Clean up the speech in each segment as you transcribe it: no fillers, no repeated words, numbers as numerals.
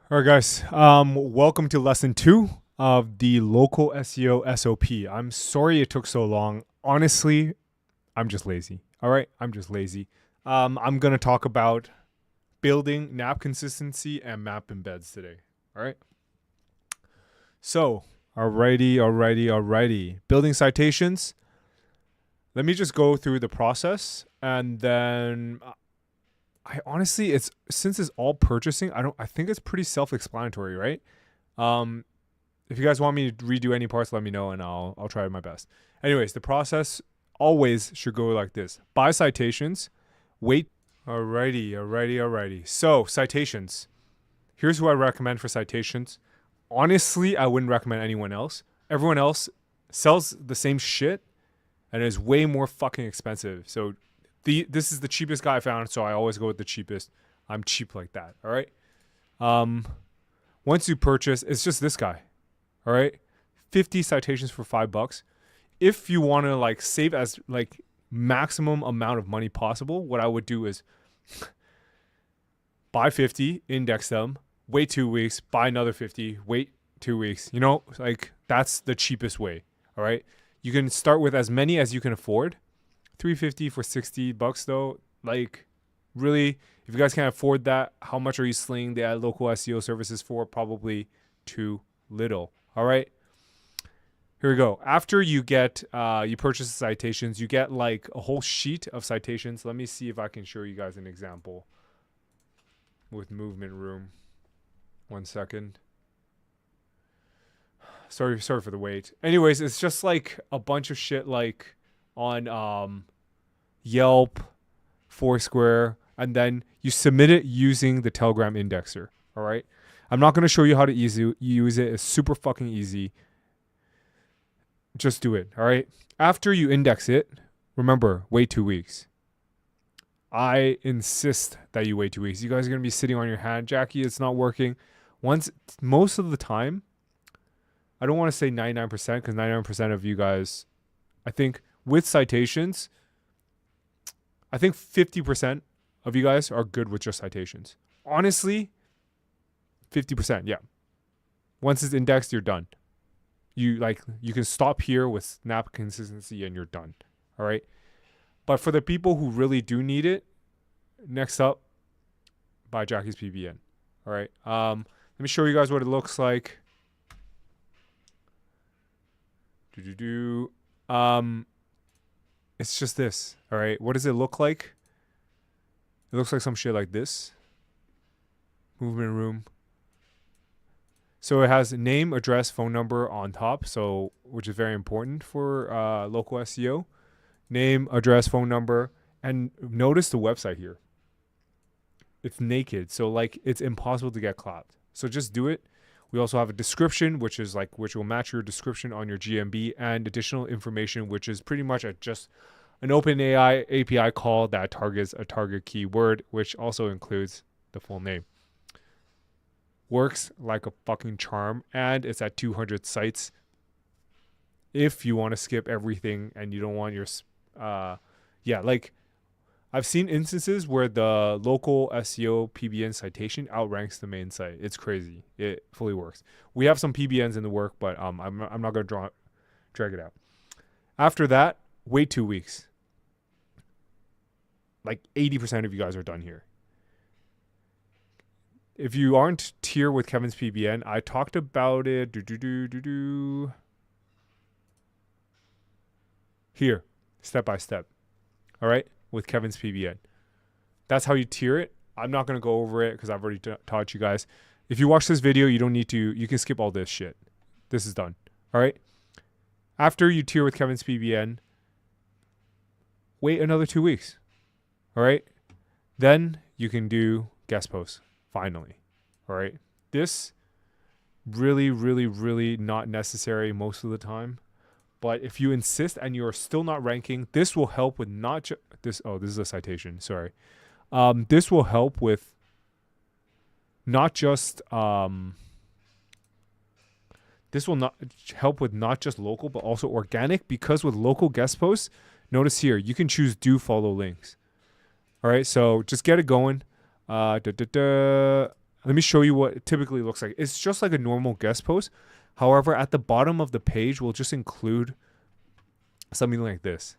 All right, guys. Welcome to lesson 2 of the local SEO SOP. I'm sorry it took so long. Honestly, I'm just lazy. All right, I'm just lazy. I'm gonna talk about building NAP consistency and map embeds today. All right. So, alrighty. Building citations. Let me just go through the process, and then I honestly, since it's all purchasing, I think it's pretty self-explanatory, right? If you guys want me to redo any parts, let me know and I'll try my best. Anyways, the process always should go like this: buy citations, wait. Alrighty. So citations. Here's who I recommend for citations. Honestly, I wouldn't recommend anyone else. Everyone else sells the same shit and is way more fucking expensive. So this is the cheapest guy I found, so I always go with the cheapest. I'm cheap like that. All right. Once you purchase, it's just this guy. All right. 50 citations for $5. If you want to like save as like maximum amount of money possible, what I would do is buy 50, index them, wait 2 weeks, buy another 50, wait 2 weeks. You know, like that's the cheapest way. All right. You can start with as many as you can afford. $350 for $60 though. Like, really, if you guys can't afford that, how much are you slinging the local SEO services for? Probably too little. All right. Here we go. After you get you purchase the citations, you get like a whole sheet of citations. Let me see if I can show you guys an example with movement room. 1 second. Sorry for the wait. Anyways, it's just like a bunch of shit like on Yelp, Foursquare, and then you submit it using the Telegram indexer. All right. I'm not going to show you how to use it. It's super fucking easy. Just do it. All right. After you index it, remember, wait 2 weeks. I insist that you wait 2 weeks. You guys are going to be sitting on your hand. Jackie, it's not working. Most of the time, I don't want to say 99% because 99% of you guys, I think with citations, I think 50% of you guys are good with just citations. Honestly, 50%, yeah. Once it's indexed, you're done. You can stop here with snap consistency and you're done. All right. But for the people who really do need it, next up, buy Jackie's PBN. All right. Let me show you guys what it looks like. It's just this. All right. What does it look like? It looks like some shit like this. Movement room. So it has name, address, phone number on top, so which is very important for local SEO. Name, address, phone number, and notice the website here. It's naked, so like it's impossible to get clapped. So just do it. We also have a description, which will match your description on your GMB, and additional information, which is pretty much just an OpenAI API call that targets a target keyword, which also includes the full name. Works like a fucking charm, and it's at 200 sites. If you want to skip everything and you don't want your like I've seen instances where the local SEO PBN citation outranks the main site. It's crazy. It fully works. We have some PBNs in the work, but I'm not going to drag it out. After that, wait 2 weeks. Like 80% of you guys are done here. If you aren't tier with Kevin's PBN, I talked about it. Here, step by step. All right, with Kevin's PBN. That's how you tier it. I'm not going to go over it because I've already taught you guys. If you watch this video, you don't need to. You can skip all this shit. This is done. All right. After you tier with Kevin's PBN, wait another 2 weeks. All right. Then you can do guest posts. Finally. All right. This really not necessary most of the time. But if you insist and you're still not ranking, this will help with not just this. Oh, this is a citation. Sorry. This will help with not just this will not help with not just local but also organic, because with local guest posts, notice here you can choose do follow links. All right, so just get it going. Let me show you what it typically looks like. It's just like a normal guest post. However, at the bottom of the page, we'll just include something like this.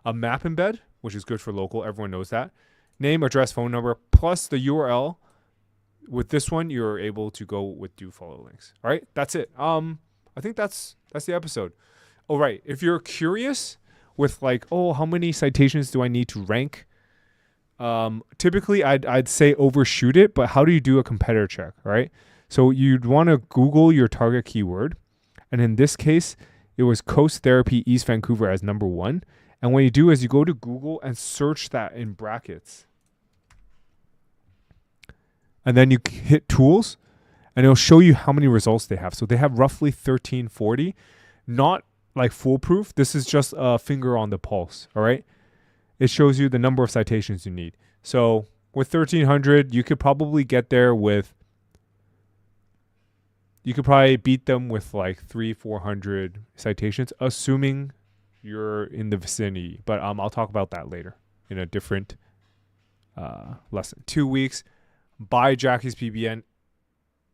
A map embed, which is good for local. Everyone knows that. Name, address, phone number, plus the URL. With this one, you're able to go with do follow links. All right, that's it. I think that's the episode. All right, if you're curious with like, oh, how many citations do I need to rank? Typically, I'd say overshoot it, but how do you do a competitor check? All right, so you'd want to Google your target keyword, and in this case, it was Coast Therapy East Vancouver as number 1. And what you do is you go to Google and search that in brackets. And then you hit tools and it'll show you how many results they have. So they have roughly 1340, not like foolproof. This is just a finger on the pulse. All right. It shows you the number of citations you need. So with 1300, you could probably get there with, you could probably beat them with like 300-400 citations, assuming you're in the vicinity. But I'll talk about that later in a different lesson. 2 weeks. Buy Jackie's PBN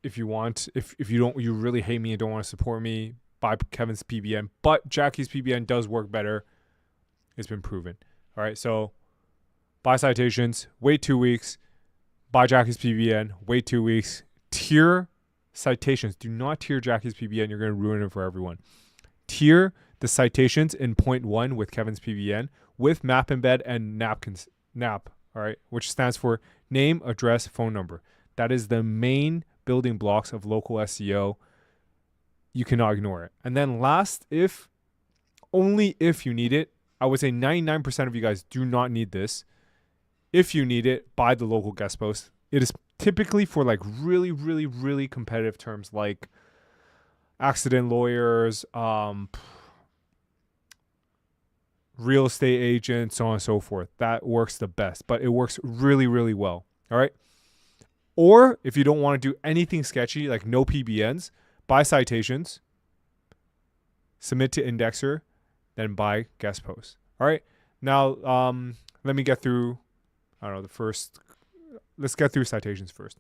if you want. If you really hate me and don't want to support me, buy Kevin's PBN. But Jackie's PBN does work better. It's been proven. All right, so buy citations, wait 2 weeks, buy Jackie's PBN, wait 2 weeks, tier citations. Do not tier Jackie's PBN. You're going to ruin it for everyone. Tier the citations in point 1 with Kevin's PBN with map embed and NAP, all right, which stands for name, address, phone number. That is the main building blocks of local SEO. You cannot ignore it. And then last, only if you need it, I would say 99% of you guys do not need this. If you need it, buy the local guest post. It is typically for like really, really, really competitive terms like accident lawyers, real estate agents, so on and so forth. That works the best, but it works really, really well. All right. Or if you don't want to do anything sketchy, like no PBNs, buy citations, submit to indexer, then buy guest posts. All right. Now, let me get through, let's get through citations first.